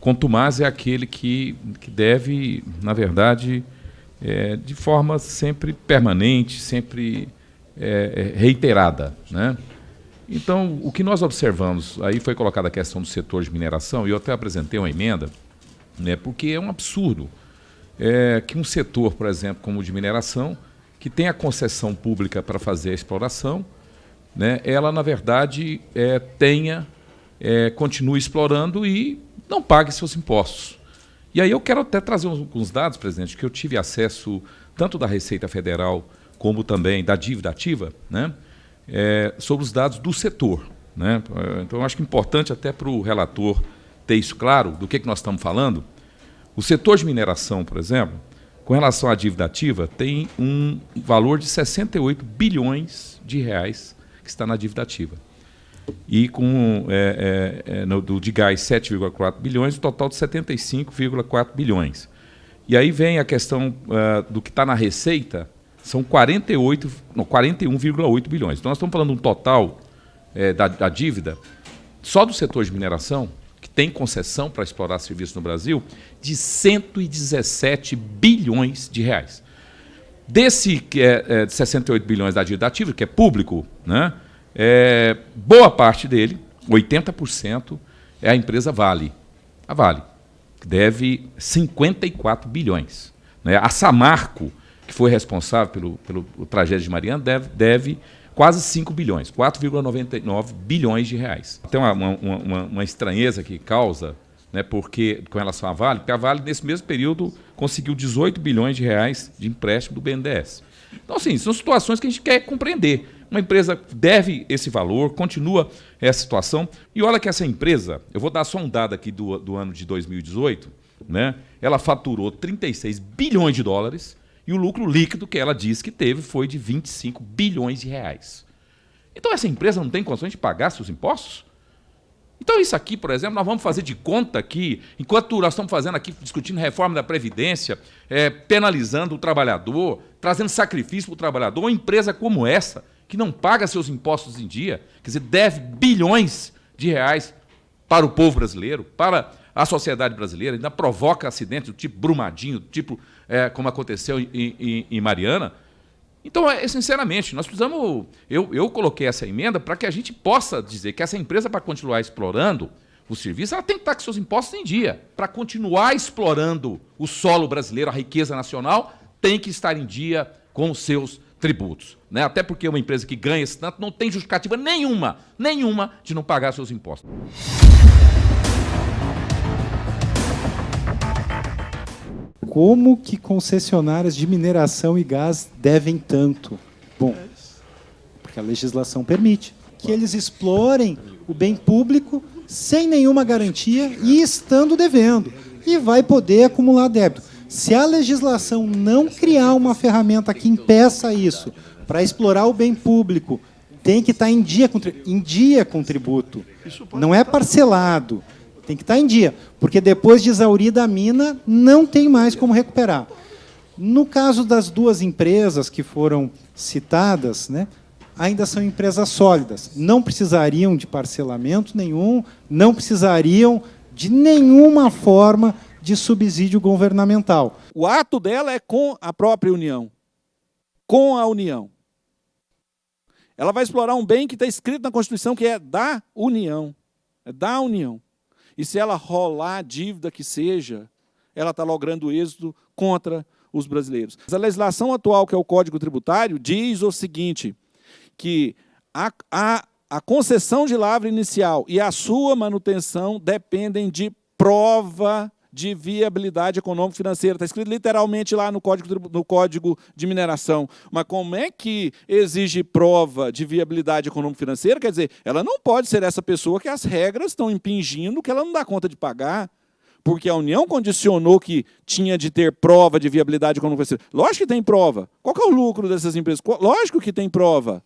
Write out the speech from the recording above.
contumaz é aquele que deve, na verdade, de forma sempre permanente, sempre reiterada, né? Então, o que nós observamos, aí foi colocada a questão do setor de mineração, e eu até apresentei uma emenda, né, porque é um absurdo que um setor, por exemplo, como o de mineração, que tem a concessão pública para fazer a exploração, né, ela, na verdade, continue explorando e não pague seus impostos. E aí eu quero até trazer alguns dados, presidente, que eu tive acesso tanto da Receita Federal como também da dívida ativa, né, sobre os dados do setor, né? Então, eu acho que é importante até para o relator ter isso claro, do que nós estamos falando. O setor de mineração, por exemplo, com relação à dívida ativa, tem um valor de 68 bilhões de reais que está na dívida ativa. E com do de gás 7,4 bilhões, um total de 75,4 bilhões. E aí vem a questão do que está na receita, são 41,8 bilhões. Então nós estamos falando de um total da dívida, só do setor de mineração, que tem concessão para explorar serviços no Brasil, de 117 bilhões de reais. Desse que é de 68 bilhões da dívida ativa, que é público, né? Boa parte dele, 80%, é a empresa Vale. A Vale, que deve 54 bilhões. Né? A Samarco, que foi responsável pelo tragédia de Mariana, deve quase 5 bilhões, 4,99 bilhões de reais. Tem uma estranheza que causa, né, porque, com relação à Vale, porque a Vale, nesse mesmo período, conseguiu 18 bilhões de reais de empréstimo do BNDES. Então, assim, são situações que a gente quer compreender. Uma empresa deve esse valor, continua essa situação. E olha que essa empresa, eu vou dar só um dado aqui do ano de 2018, né? Ela faturou 36 bilhões de dólares e o lucro líquido que ela disse que teve foi de 25 bilhões de reais. Então essa empresa não tem condições de pagar seus impostos? Então isso aqui, por exemplo, nós vamos fazer de conta que, enquanto nós estamos fazendo aqui, discutindo reforma da Previdência, penalizando o trabalhador, trazendo sacrifício para o trabalhador, uma empresa como essa, que não paga seus impostos em dia, quer dizer, deve bilhões de reais para o povo brasileiro, para a sociedade brasileira, ainda provoca acidentes do tipo Brumadinho, do tipo como aconteceu em Mariana. Então, sinceramente, nós precisamos... Eu coloquei essa emenda para que a gente possa dizer que essa empresa, para continuar explorando o serviço, ela tem que estar com seus impostos em dia. Para continuar explorando o solo brasileiro, a riqueza nacional, tem que estar em dia com os seus tributos. Né? Até porque uma empresa que ganha esse tanto não tem justificativa nenhuma de não pagar seus impostos. Como que concessionárias de mineração e gás devem tanto? Bom, porque a legislação permite que eles explorem o bem público sem nenhuma garantia e estando devendo. E vai poder acumular débito. Se a legislação não criar uma ferramenta que impeça isso, para explorar o bem público, tem que estar em dia com o tributo. Não é parcelado. Tem que estar em dia, porque depois de exaurida a mina, não tem mais como recuperar. No caso das duas empresas que foram citadas, né, ainda são empresas sólidas. Não precisariam de parcelamento nenhum, não precisariam de nenhuma forma de subsídio governamental. O ato dela é com a própria União. Com a União. Ela vai explorar um bem que está escrito na Constituição, que é da União. É da União. E se ela rolar a dívida que seja, ela está logrando êxito contra os brasileiros. A legislação atual, que é o Código Tributário, diz o seguinte, que a concessão de lavra inicial e a sua manutenção dependem de prova de viabilidade econômico-financeira. Está escrito literalmente lá no Código de Mineração. Mas como é que exige prova de viabilidade econômico-financeira? Quer dizer, ela não pode ser essa pessoa que as regras estão impingindo, que ela não dá conta de pagar, porque a União condicionou que tinha de ter prova de viabilidade econômico-financeira. Lógico que tem prova. Qual que é o lucro dessas empresas? Lógico que tem prova.